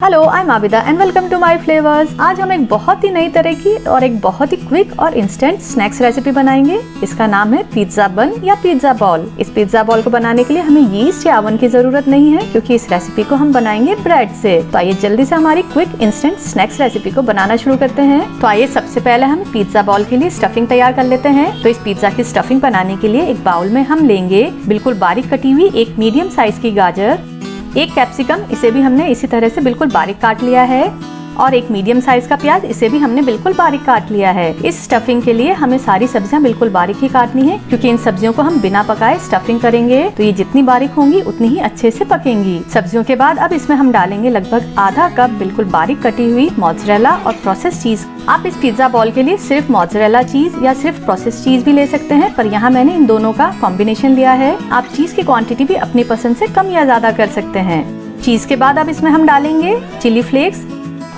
Hello, I am Abida and welcome to my flavours. आज हम एक बहुत ही नई तरह की और एक बहुत ही क्विक और इंस्टेंट स्नैक्स रेसिपी बनाएंगे। इसका नाम है पिज्जा बन या पिज्जा बॉल। इस पिज्जा बॉल को बनाने के लिए हमें यीस्ट या ओवन की जरूरत नहीं है, क्योंकि इस रेसिपी को हम बनाएंगे ब्रेड से। तो आइए जल्दी से हमारी क्विक इंस्टेंट स्नैक्स रेसिपी को बनाना शुरू करते हैं। तो आइए सबसे पहले हम पिज्जा बॉल के लिए स्टफिंग तैयार कर लेते हैं। तो इस पिज्जा की स्टफिंग बनाने के लिए एक बाउल में हम लेंगे बिल्कुल बारीक कटी हुई एक मीडियम साइज की गाजर, एक कैप्सिकम, इसे भी हमने इसी तरह से बिल्कुल बारीक काट लिया है, और एक मीडियम साइज का प्याज, इसे भी हमने बिल्कुल बारीक काट लिया है। इस स्टफिंग के लिए हमें सारी सब्जियां बिल्कुल बारीक ही काटनी है, क्योंकि इन सब्जियों को हम बिना पकाए स्टफिंग करेंगे तो ये जितनी बारीक होंगी उतनी ही अच्छे से पकेंगी। सब्जियों के बाद अब इसमें हम डालेंगे लगभग आधा कप बिल्कुल बारीक कटी हुई मोज़रेला और प्रोसेस चीज। आप इस पिज्जा बॉल के लिए सिर्फ मोज़रेला चीज या सिर्फ प्रोसेस चीज भी ले सकते हैं, पर यहाँ मैंने इन दोनों का कॉम्बिनेशन लिया है। आप चीज की क्वांटिटी भी अपनी पसंद से कम या ज्यादा कर सकते हैं। चीज के बाद अब इसमें हम डालेंगे चिली फ्लेक्स,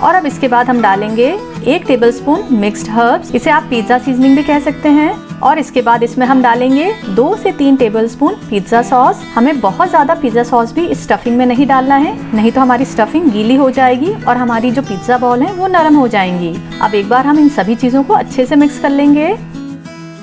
और अब इसके बाद हम डालेंगे 1 टेबलस्पून मिक्स्ड हर्ब्स, इसे आप पिज्जा सीजनिंग भी कह सकते हैं। और इसके बाद इसमें हम डालेंगे 2 से 3 टेबलस्पून पिज्जा सॉस। हमें बहुत ज्यादा पिज्जा सॉस भी इस स्टफिंग में नहीं डालना है, नहीं तो हमारी स्टफिंग गीली हो जाएगी और हमारी जो पिज्जा बॉल है वो नरम हो जाएंगी। अब एक बार हम इन सभी चीजों को अच्छे से मिक्स कर लेंगे।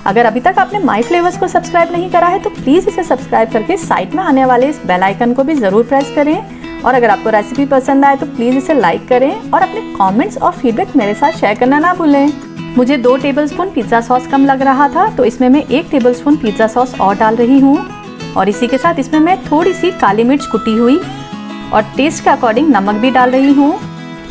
अगर अभी तक आपने माय फ्लेवर्स को सब्सक्राइब नहीं करा है तो प्लीज इसे सब्सक्राइब करके साइड में आने वाले इस बेल आइकन को भी जरूर प्रेस करें। और अगर आपको रेसिपी पसंद आए तो प्लीज इसे लाइक करें और अपने कमेंट्स और फीडबैक मेरे साथ शेयर करना ना भूलें। मुझे 2 टेबलस्पून पिज्जा सॉस कम लग रहा था, तो इसमें मैं 1 टेबलस्पून पिज्जा सॉस और डाल रही हूँ। और इसी के साथ इसमें मैं थोड़ी सी काली मिर्च कुटी हुई और टेस्ट के अकॉर्डिंग नमक भी डाल रही हूँ।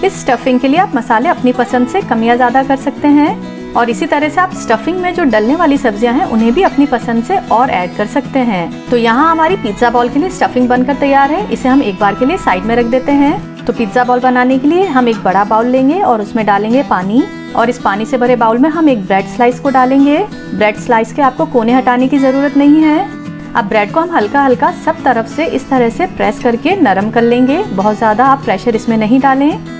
इस स्टफिंग के लिए आप मसाले अपनी पसंद से कम या ज्यादा कर सकते हैं, और इसी तरह से आप स्टफिंग में जो डलने वाली सब्जियां हैं उन्हें भी अपनी पसंद से और ऐड कर सकते हैं। तो यहाँ हमारी पिज्जा बॉल के लिए स्टफिंग बनकर तैयार है। इसे हम एक बार के लिए साइड में रख देते हैं। तो पिज्जा बॉल बनाने के लिए हम एक बड़ा बाउल लेंगे और उसमें डालेंगे पानी, और इस पानी से भरे बाउल में हम एक ब्रेड स्लाइस को डालेंगे। ब्रेड स्लाइस के आपको कोने हटाने की जरूरत नहीं है। अब ब्रेड को हम हल्का हल्का सब तरफ से इस तरह से प्रेस करके नरम कर लेंगे। बहुत ज्यादा आप प्रेशर इसमें नहीं डालें।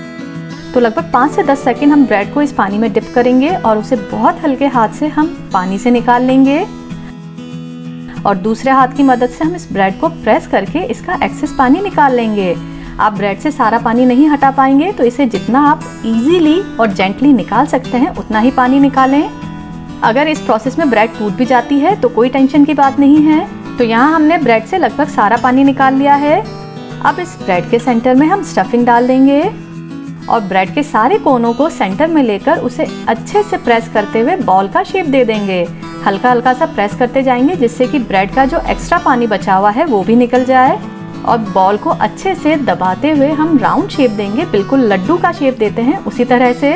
तो लगभग 5 से 10 सेकंड हम ब्रेड को इस पानी में डिप करेंगे और उसे बहुत हल्के हाथ से हम पानी से निकाल लेंगे, और दूसरे हाथ की मदद से हम इस ब्रेड को प्रेस करके इसका एक्सेस पानी निकाल लेंगे। आप ब्रेड से सारा पानी नहीं हटा पाएंगे, तो इसे जितना आप इजीली और जेंटली निकाल सकते हैं उतना ही पानी निकालें। अगर इस प्रोसेस में ब्रेड टूट भी जाती है तो कोई टेंशन की बात नहीं है। तो यहाँ हमने ब्रेड से लगभग सारा पानी निकाल लिया है। अब इस ब्रेड के सेंटर में हम स्टफिंग डाल देंगे और ब्रेड के सारे कोनों को सेंटर में लेकर उसे अच्छे से प्रेस करते हुए बॉल का शेप दे देंगे। हल्का हल्का सा प्रेस करते जाएंगे, जिससे कि ब्रेड का जो एक्स्ट्रा पानी बचा हुआ है वो भी निकल जाए, और बॉल को अच्छे से दबाते हुए हम राउंड शेप देंगे, बिल्कुल लड्डू का शेप देते हैं उसी तरह से।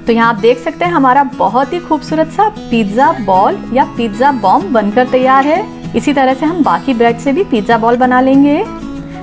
तो यहाँ आप देख सकते हैं हमारा बहुत ही खूबसूरत सा पिज्जा बॉल या पिज्जा बॉम्ब बनकर तैयार है। इसी तरह से हम बाकी ब्रेड से भी पिज्जा बॉल बना लेंगे।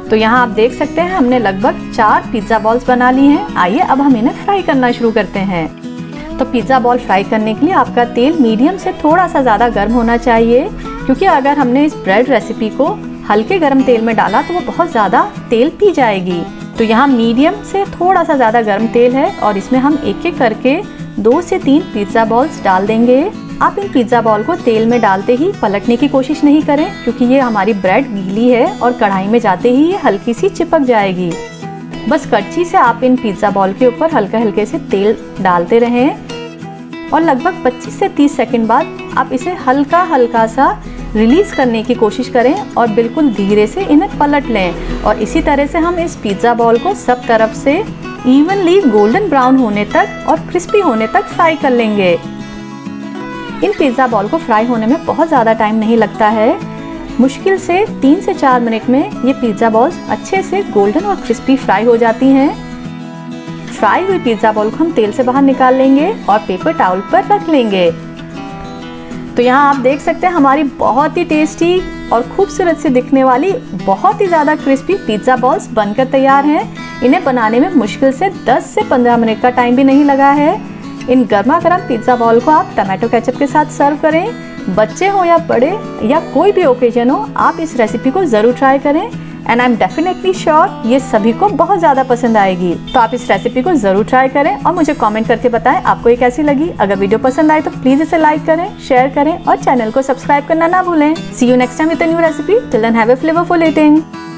तो यहाँ आप देख सकते हैं हमने लगभग 4 पिज्जा बॉल्स बना ली हैं। आइए अब हम इन्हें फ्राई करना शुरू करते हैं। तो पिज्जा बॉल फ्राई करने के लिए आपका तेल मीडियम से थोड़ा सा ज़्यादा गर्म होना चाहिए, क्योंकि अगर हमने इस ब्रेड रेसिपी को हल्के गर्म तेल में डाला तो वो बहुत ज़्यादा तेल पी जाएगी। तो यहाँ मीडियम से थोड़ा सा ज़्यादा गर्म तेल है, और इसमें हम एक एक करके 2 से 3 पिज्जा बॉल्स डाल देंगे। आप इन पिज्जा बॉल को तेल में डालते ही पलटने की कोशिश नहीं करें, क्योंकि ये हमारी ब्रेड गीली है और कढ़ाई में जाते ही ये हल्की सी चिपक जाएगी। बस कड़छी से आप इन पिज्जा बॉल के ऊपर हल्के हल्के से तेल डालते रहें, और लगभग 25 से 30 सेकंड बाद आप इसे हल्का हल्का सा रिलीज करने की कोशिश करें और बिल्कुल धीरे से इन्हें पलट लें। और इसी तरह से हम इस पिज्जा बॉल को सब तरफ से इवनली गोल्डन ब्राउन होने तक और क्रिस्पी होने तक फ्राई कर लेंगे। इन पिज्जा बॉल को फ्राई होने में बहुत ज़्यादा टाइम नहीं लगता है। मुश्किल से 3 से 4 मिनट में ये पिज्जा बॉल्स अच्छे से गोल्डन और क्रिस्पी फ्राई हो जाती हैं। फ्राई हुई पिज्जा बॉल को हम तेल से बाहर निकाल लेंगे और पेपर टॉवल पर रख लेंगे। तो यहाँ आप देख सकते हैं हमारी बहुत ही टेस्टी और खूबसूरत से दिखने वाली बहुत ही ज़्यादा क्रिस्पी पिज्जा बॉल्स बनकर तैयार हैं। इन्हें बनाने में मुश्किल से 10 से 15 मिनट का टाइम भी नहीं लगा है। इन गर्मा गर्म पिज्जा बॉल को आप टमाटो केचप के साथ सर्व करें। बच्चे हो या बड़े या कोई भी ओकेजन हो, आप इस रेसिपी को जरूर ट्राई करें, and I am definitely sure ये सभी को बहुत ज़्यादा पसंद आएगी। तो आप इस रेसिपी को जरूर ट्राई करें और मुझे कमेंट करके बताएं आपको ये कैसी लगी। अगर वीडियो पसंद आए तो प्लीज इसे लाइक करें, शेयर करें और चैनल को सब्सक्राइब करना ना भूलें। See you next time with a new recipe. Till then have a flavourful eating.